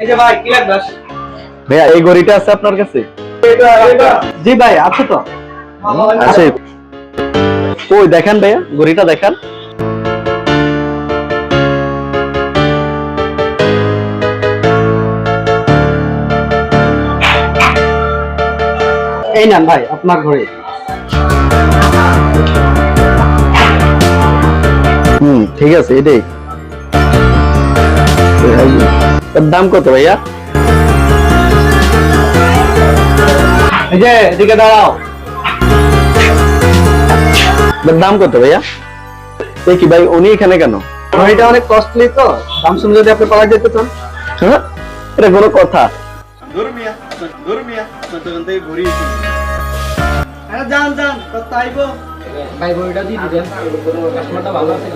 এই যে ভাই কি লাগবে? ভাইয়া এই ঘড়িটা আছে আপনার কাছে? জি ভাই আছে তো। আছে। ওই দেখেন ভাইয়া ঘড়িটা দেখান। এই নেন ভাই আপনার ঘড়ি। ঠিক আছে এটাই। এর দাম কত ভাইয়া? এই যে এদিকে দাঁড়াও। এর দাম কত ভাইয়া? এই কি ভাই উনি এখানে কেন? ঘড়িটা অনেক কস্টলি তো, দাম শুনে যদি আপনি পাওয়া যেতে চান। হ্যাঁ এটা কোনো কথা? আরে যান যান কত আইবো ভাই, ঘড়িটা দিয়ে দিবেন। কাস্টমারটা ভালো আছে।